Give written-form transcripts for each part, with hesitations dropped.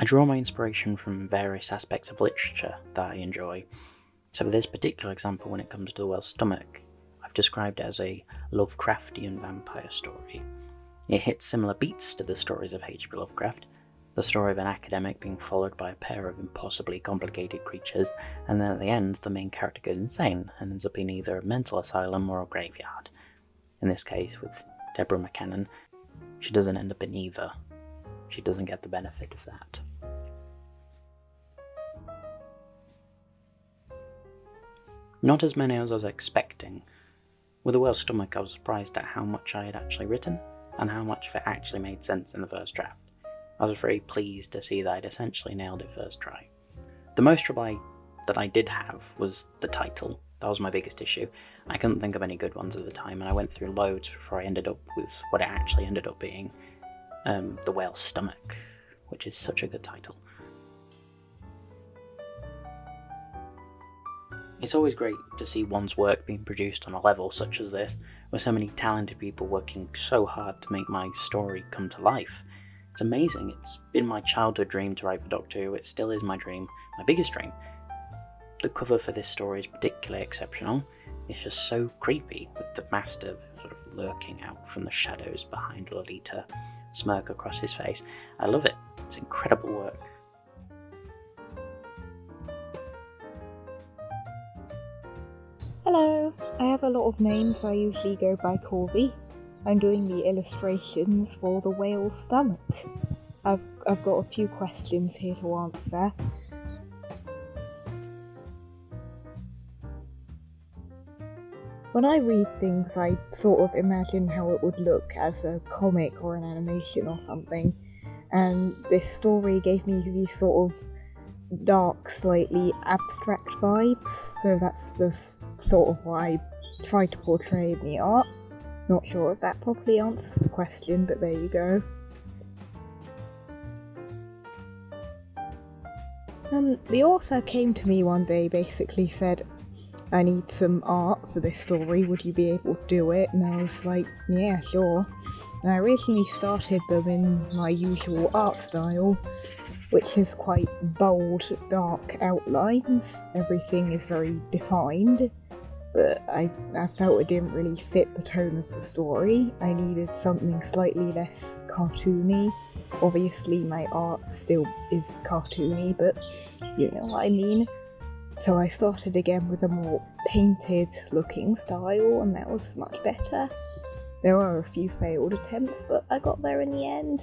I draw my inspiration from various aspects of literature that I enjoy. So for this particular example, when it comes to the whale's stomach, I've described it as a Lovecraftian vampire story. It hits similar beats to the stories of H.P. Lovecraft, the story of an academic being followed by a pair of impossibly complicated creatures, and then at the end the main character goes insane and ends up in either a mental asylum or a graveyard. In this case, with Deborah McCannon, she doesn't end up in either. She doesn't get the benefit of that. Not as many as I was expecting. With the whale's stomach, I was surprised at how much I had actually written, and how much of it actually made sense in the first draft. I was very pleased to see that I'd essentially nailed it first try. The most trouble that I did have was the title. That was my biggest issue. I couldn't think of any good ones at the time, and I went through loads before I ended up with what it actually ended up being, The Whale's Stomach, which is such a good title. It's always great to see one's work being produced on a level such as this, with so many talented people working so hard to make my story come to life. It's amazing. It's been my childhood dream to write for Doctor Who. It still is my dream, my biggest dream. The cover for this story is particularly exceptional. It's just so creepy, with the Master sort of lurking out from the shadows behind Lolita, smirk across his face. I love it. It's incredible work. Hello, I have a lot of names. I usually go by Corvi. I'm doing the illustrations for The Whale's Stomach. I've got a few questions here to answer. When I read things, I sort of imagine how it would look as a comic or an animation or something, and this story gave me these sort of dark, slightly abstract vibes, so that's the sort of what I try to portray in the art. Not sure if that properly answers the question, but there you go. The author came to me one day, basically said, I need some art for this story, would you be able to do it? And I was like, yeah, sure. And I originally started them in my usual art style, which is quite bold, dark outlines. Everything is very defined, but I felt it didn't really fit the tone of the story. I needed something slightly less cartoony. Obviously my art still is cartoony, but you know what I mean. So I started again with a more painted looking style, and that was much better. There were a few failed attempts, but I got there in the end.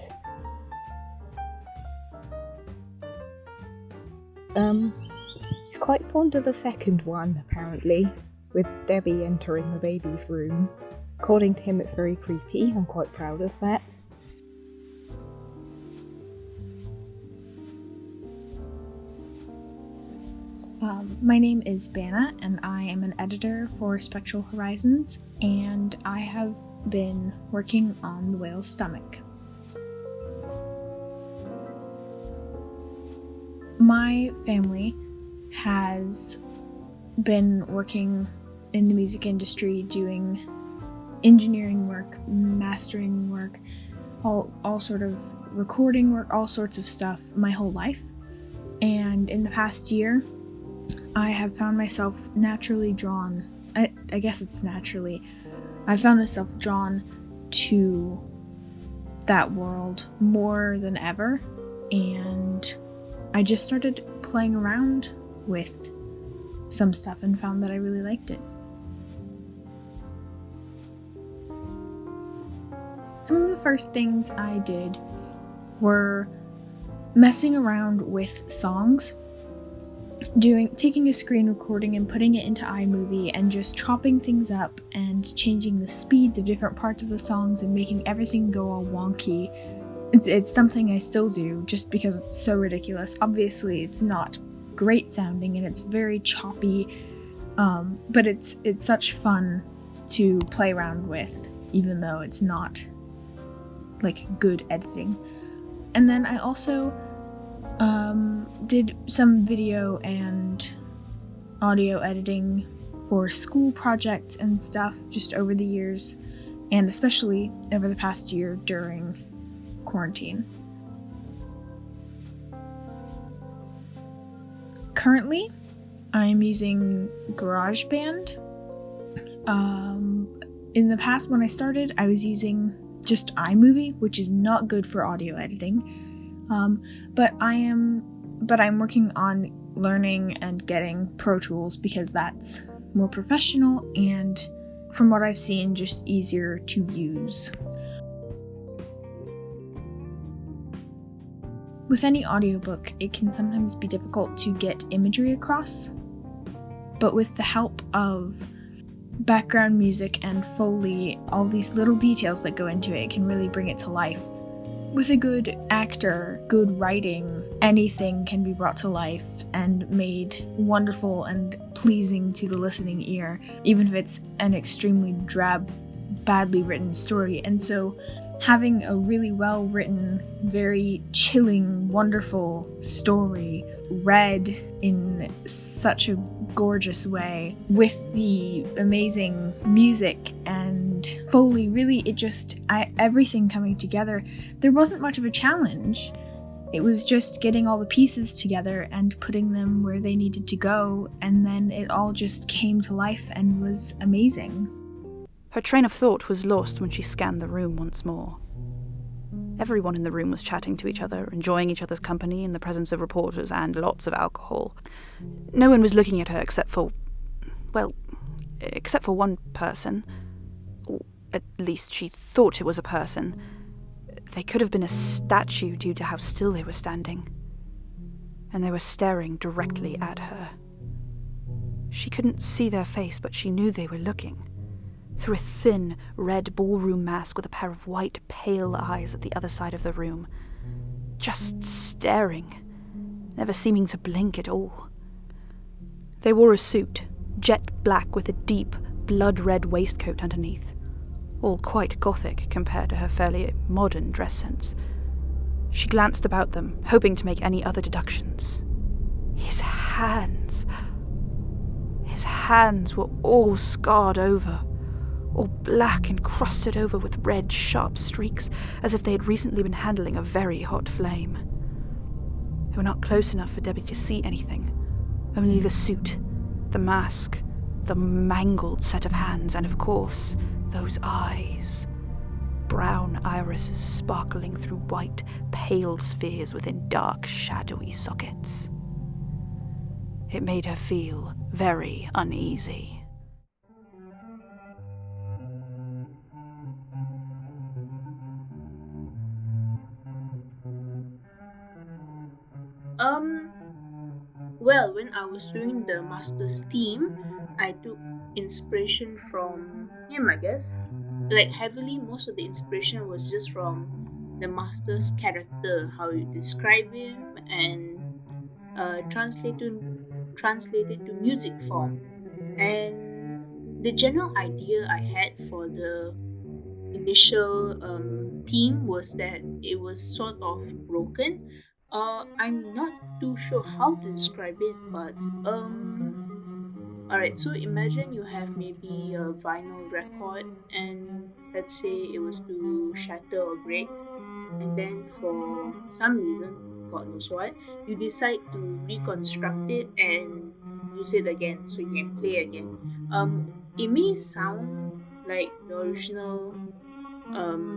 He's quite fond of the second one, apparently, with Debbie entering the baby's room. According to him, it's very creepy. I'm quite proud of that. My name is Banna, and I am an editor for Spectral Horizons, and I have been working on The Whale's Stomach. My family has been working in the music industry, doing engineering work, mastering work, all sort of recording work, all sorts of stuff my whole life. And in the past year, I have found myself naturally drawn, I guess it's naturally, I found myself drawn to that world more than ever, and I just started playing around with some stuff and found that I really liked it. Some of the first things I did were messing around with songs, taking a screen recording and putting it into iMovie and just chopping things up and changing the speeds of different parts of the songs and making everything go all wonky. It's something I still do just because it's so ridiculous. Obviously it's not great sounding and it's very choppy, but it's such fun to play around with, even though it's not like good editing. And then I also did some video and audio editing for school projects and stuff just over the years, and especially over the past year during quarantine. Currently, I'm using GarageBand. In the past, when I started, I was using just iMovie, which is not good for audio editing. But I'm working on learning and getting Pro Tools because that's more professional and, from what I've seen, just easier to use. With any audiobook, it can sometimes be difficult to get imagery across, but with the help of background music and Foley, all these little details that go into it can really bring it to life. With a good actor, good writing, anything can be brought to life and made wonderful and pleasing to the listening ear, even if it's an extremely drab, badly written story. And so having a really well-written, very chilling, wonderful story read in such a gorgeous way with the amazing music and Foley, really everything coming together, there wasn't much of a challenge. It was just getting all the pieces together and putting them where they needed to go, and then it all just came to life and was amazing. Her train of thought was lost when she scanned the room once more. Everyone in the room was chatting to each other, enjoying each other's company in the presence of reporters and lots of alcohol. No one was looking at her except for one person. Or at least she thought it was a person. They could have been a statue due to how still they were standing. And they were staring directly at her. She couldn't see their face, but she knew they were looking. Through a thin, red ballroom mask with a pair of white, pale eyes at the other side of the room. Just staring, never seeming to blink at all. They wore a suit, jet black with a deep, blood-red waistcoat underneath, all quite gothic compared to her fairly modern dress sense. She glanced about them, hoping to make any other deductions. His hands were all scarred over, all black and crusted over with red, sharp streaks, as if they had recently been handling a very hot flame. They were not close enough for Debbie to see anything, only the suit, the mask, the mangled set of hands, and of course, those eyes. Brown irises sparkling through white, pale spheres within dark, shadowy sockets. It made her feel very uneasy. Well, when I was doing the master's theme, I took inspiration from him, I guess. Like, heavily, most of the inspiration was just from the master's character, how you describe him, and translate it to music form. And the general idea I had for the initial theme was that it was sort of broken. I'm not too sure how to describe it, but alright. So imagine you have maybe a vinyl record, and let's say it was to shatter or break, and then for some reason, God knows what, you decide to reconstruct it and use it again, so you can play again. It may sound like the original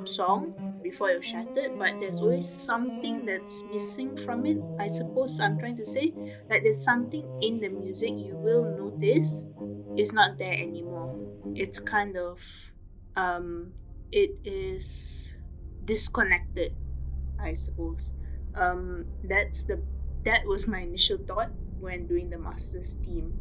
song before it was shattered, but there's always something that's missing from it. I suppose I'm trying to say, like, there's something in the music you will notice is not there anymore. It's kind of it is disconnected, I suppose. That was my initial thought when doing the master's theme.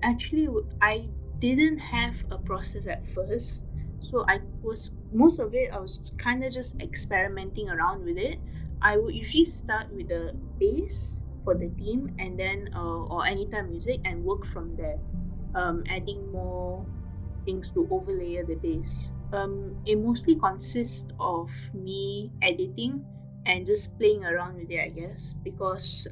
Actually, I didn't have a process at first, so I was most of it. I was kind of just experimenting around with it. I would usually start with the bass for the theme, and then or anytime music, and work from there. Adding more things to overlay the bass. It mostly consists of me editing and just playing around with it, I guess, because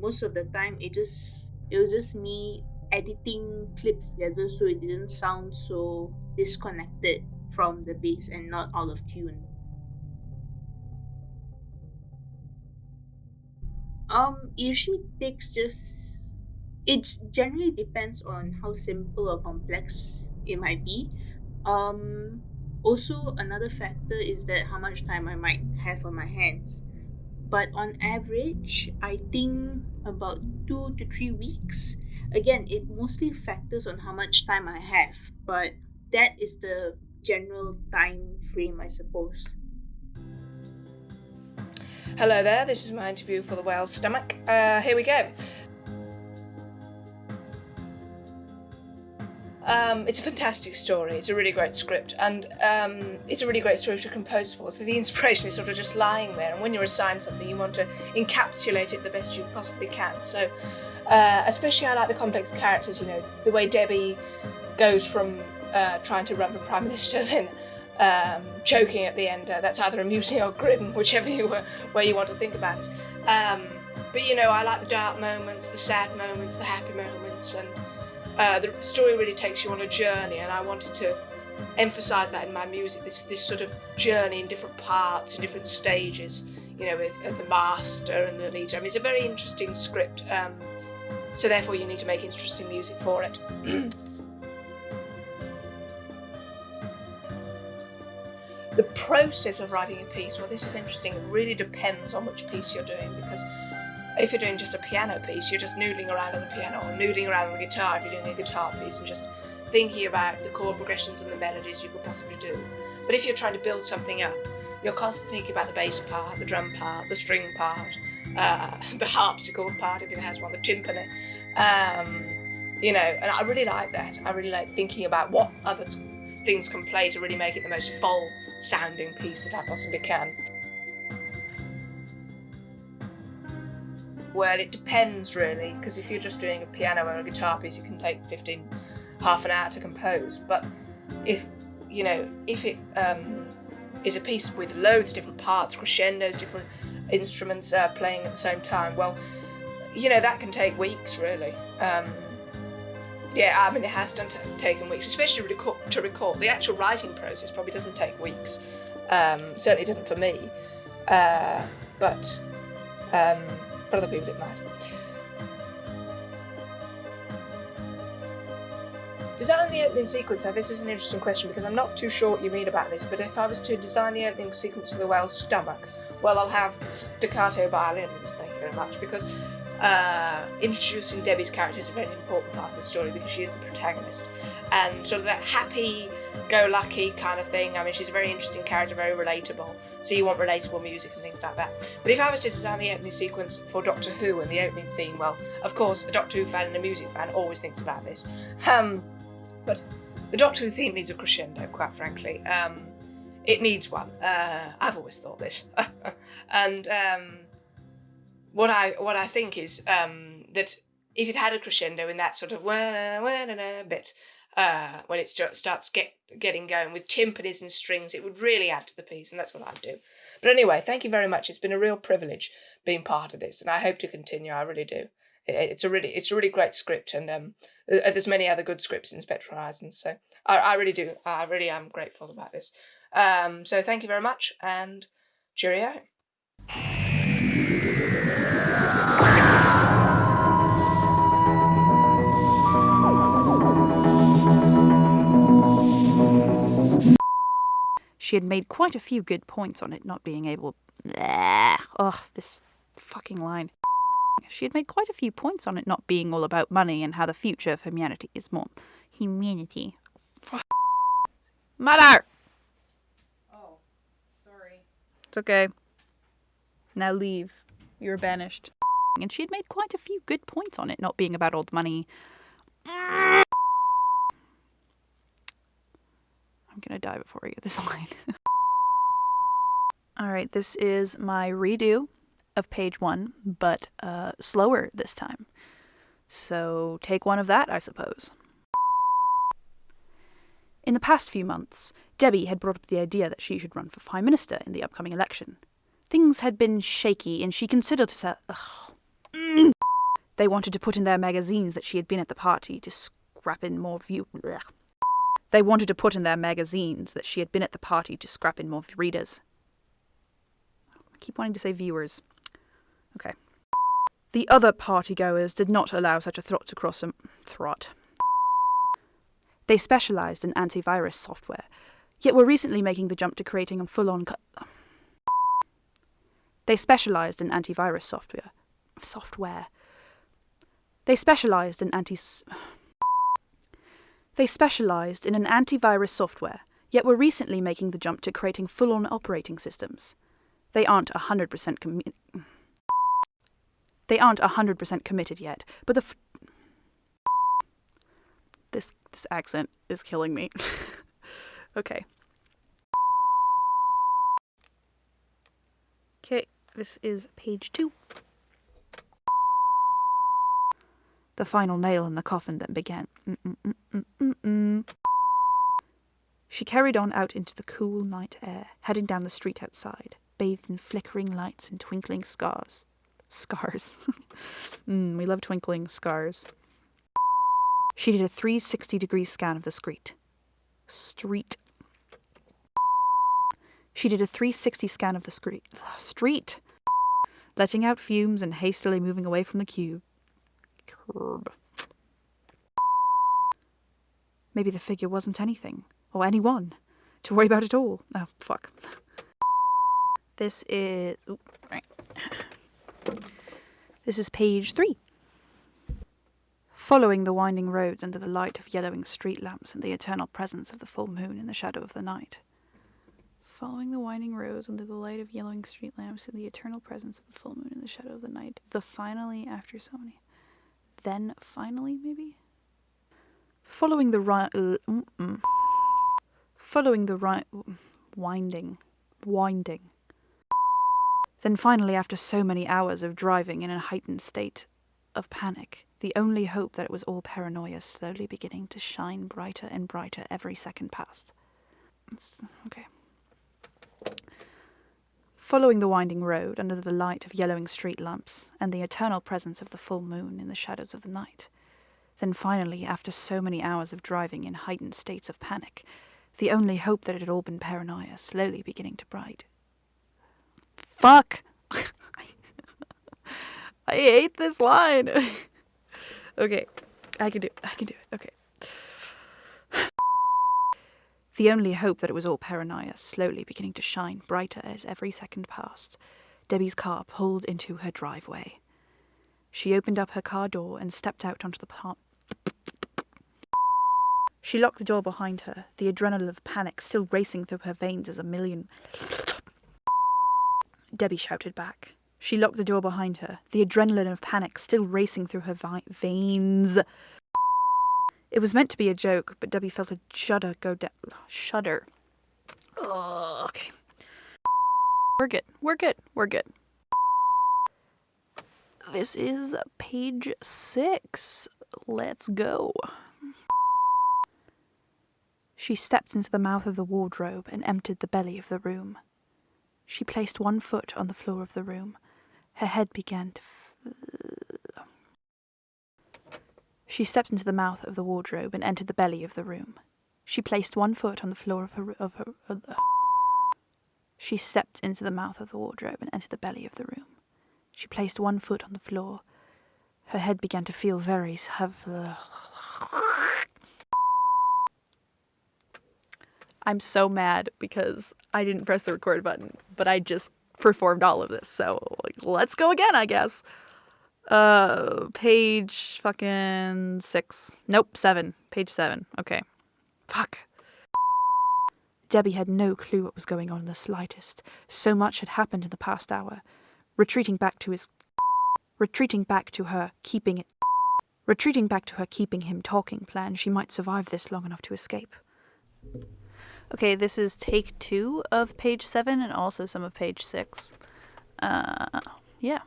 most of the time it was just me editing clips together so it didn't sound so disconnected from the bass and not out of tune. Usually takes just it generally depends on how simple or complex it might be. Um, Also, another factor is that how much time I might have on my hands. But on average, I think about 2 to 3 weeks. Again, it mostly factors on how much time I have, but that is the general time frame, I suppose. Hello there, this is my interview for The Whale's Stomach. Here we go. It's a fantastic story, it's a really great script, and it's a really great story to compose for, so the inspiration is sort of just lying there, and when you're assigned something, you want to encapsulate it the best you possibly can. So, especially I like the complex characters, you know, the way Debbie goes from trying to run for Prime Minister, then choking at the end. That's either amusing or grim, whichever way you want to think about it. But you know, I like the dark moments, the sad moments, the happy moments, and the story really takes you on a journey, and I wanted to emphasise that in my music. This sort of journey in different parts, in different stages. You know, with the master and the leader. I mean, it's a very interesting script. So therefore, you need to make interesting music for it. The process of writing a piece, well, this is interesting. It really depends on which piece you're doing, because if you're doing just a piano piece, you're just noodling around on the piano, or noodling around on the guitar if you're doing a guitar piece, and just thinking about the chord progressions and the melodies you could possibly do. But if you're trying to build something up, you're constantly thinking about the bass part, the drum part, the string part, the harpsichord part if it has one, the timpani. You know, and I really like that. I really like thinking about what other things can play to really make it the most full sounding piece that I possibly can. Well, it depends really, because if you're just doing a piano or a guitar piece, it can take half an hour to compose. But if it is a piece with loads of different parts, crescendos, different instruments playing at the same time, well, you know, that can take weeks really. Yeah, I mean, it has taken weeks, especially to record. The actual writing process probably doesn't take weeks. Certainly doesn't for me. But for other people it might. Designing the opening sequence. Now, this is an interesting question because I'm not too sure what you mean about this, but if I was to design the opening sequence for The Whale's Stomach, well, I'll have staccato violins, thank you very much, because introducing Debbie's character is a very important part of the story because she is the protagonist, and sort of that happy-go-lucky kind of thing. I mean, she's a very interesting character, very relatable, so you want relatable music and things like that. But if I was to design the opening sequence for Doctor Who and the opening theme, well, of course, a Doctor Who fan and a music fan always thinks about this. But the Doctor Who theme needs a crescendo, quite frankly. It needs one. I've always thought this. And what I think is that if it had a crescendo in that sort of bit, when it starts getting going with timpanis and strings, it would really add to the piece, and that's what I'd do. But anyway, thank you very much. It's been a real privilege being part of this, and I hope to continue. I really do. It's a really great script, and there's many other good scripts in Spectral Horizon, so I really do. I really am grateful about this. So thank you very much, and cheerio. She had made quite a few good points on it not being able... Ugh, this fucking line. She had made quite a few points on it not being all about money and how the future of humanity is more... Humanity. Mother! Oh, sorry. It's okay. Now leave. You're banished. And she had made quite a few good points on it not being about all the money. I'm gonna die before I get this line. Alright, this is my redo of page 1, but slower this time. So take one of that, I suppose. In the past few months, Debbie had brought up the idea that she should run for Prime Minister in the upcoming election. Things had been shaky, and she considered herself... They wanted to put in their magazines that she had been at the party to scrap in more They wanted to put in their magazines that she had been at the party to scrap in more readers. I keep wanting to say viewers. Okay. The other partygoers did not allow such a thought to cross them. They specialized in antivirus software, yet were recently making the jump to creating a full-on... They specialized in antivirus software. They specialized in an antivirus software, yet were recently making the jump to creating full-on operating systems. They aren't 100% committed yet, but this accent is killing me. Okay. Okay, this is page 2. The final nail in the coffin then began. She carried on out into the cool night air, heading down the street outside, bathed in flickering lights and twinkling scars. Scars. We love twinkling scars. She did a 360-degree scan of the street. She did a 360 scan of the street, letting out fumes and hastily moving away from the curb. Maybe the figure wasn't anything, or anyone, to worry about at all. Oh, fuck. This is... This is page 3. Following the winding roads under the light of yellowing street lamps and the eternal presence of the full moon in the shadow of the night. Following the winding roads under the light of yellowing street lamps and the eternal presence of the full moon in the shadow of the night. Finally, maybe? Following the winding. Then finally, after so many hours of driving in a heightened state of panic, the only hope that it was all paranoia slowly beginning to shine brighter and brighter every second passed. Okay. Following the winding road under the light of yellowing street lamps and the eternal presence of the full moon in the shadows of the night. Then finally, after so many hours of driving in heightened states of panic, the only hope that it had all been paranoia slowly beginning to bright. Fuck! I hate this line. Okay, I can do it. Okay. The only hope that it was all paranoia slowly beginning to shine brighter as every second passed. Debbie's car pulled into her driveway. She opened up her car door and stepped out onto the path. She locked the door behind her, the adrenaline of panic still racing through her veins as a million... Debbie shouted back. She locked the door behind her, the adrenaline of panic still racing through her veins. It was meant to be a joke, but Debbie felt a shudder go down. Shudder. Oh, okay. We're good. This is page 6. Let's go. She stepped into the mouth of the wardrobe and emptied the belly of the room. She placed one foot on the floor of the room. Her head began to... She stepped into the mouth of the wardrobe and entered the belly of the room. She placed one foot on the floor of her... She stepped into the mouth of the wardrobe and entered the belly of the room. She placed one foot on the floor. Her head began to feel very... I'm so mad because I didn't press the record button, but I just performed all of this, so let's go again, I guess. Page fucking 6. Nope, 7. Page 7. Okay. Fuck. Debbie had no clue what was going on in the slightest. So much had happened in the past hour. Retreating back to her keeping him talking plan, she might survive this long enough to escape. Okay, this is take 2 of page 7 and also some of page 6. Yeah.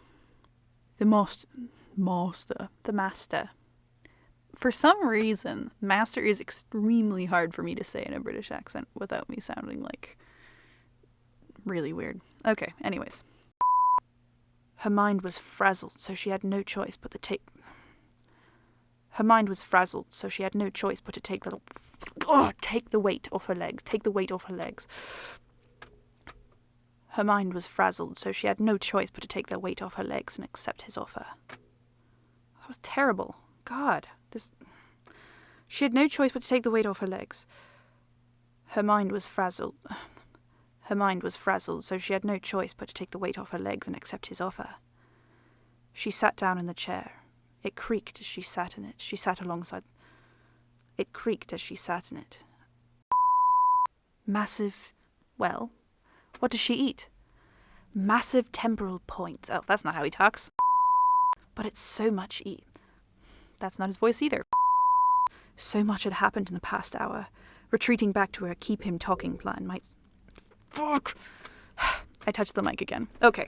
The master. For some reason, master is extremely hard for me to say in a British accent without me sounding like really weird. Okay, anyways. Her mind was frazzled, so she had no choice but to take the weight off her legs. Her mind was frazzled, so she had no choice but to take the weight off her legs and accept his offer. That was terrible. God, this... She had no choice but to take the weight off her legs. Her mind was frazzled, so she had no choice but to take the weight off her legs and accept his offer. She sat down in the chair. It creaked as she sat in it. She sat alongside... It creaked as she sat in it. Massive... Well, what does she eat? Massive temporal points. Oh, that's not how he talks. But it's so much eat. That's not his voice either. So much had happened in the past hour. Retreating back to her keep him talking plan might... Fuck! I touched the mic again. Okay.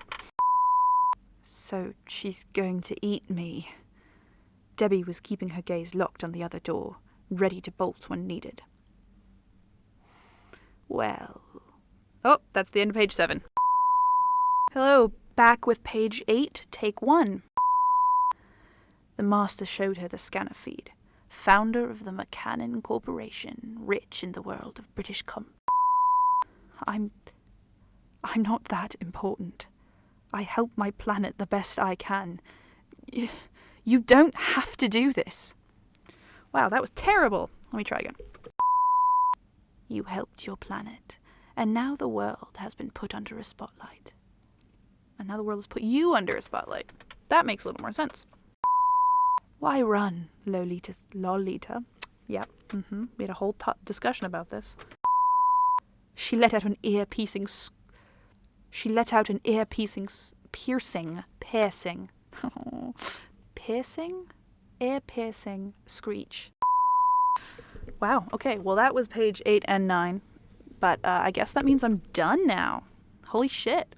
So she's going to eat me. Debbie was keeping her gaze locked on the other door, ready to bolt when needed. Well... Oh, that's the end of page 7. Hello, back with page 8, take 1. The master showed her the scanner feed. Founder of the McCannon Corporation, rich in the world of British I'm not that important. I help my planet the best I can. You don't have to do this. Wow, that was terrible. Let me try again. You helped your planet, and now the world has been put under a spotlight. And now the world has put you under a spotlight. That makes a little more sense. Why run, Lolita? Yep, we had a whole discussion about this. She let out an ear-piercing ear-piercing screech. Wow, okay, well that was page 8 and 9. But I guess that means I'm done now. Holy shit.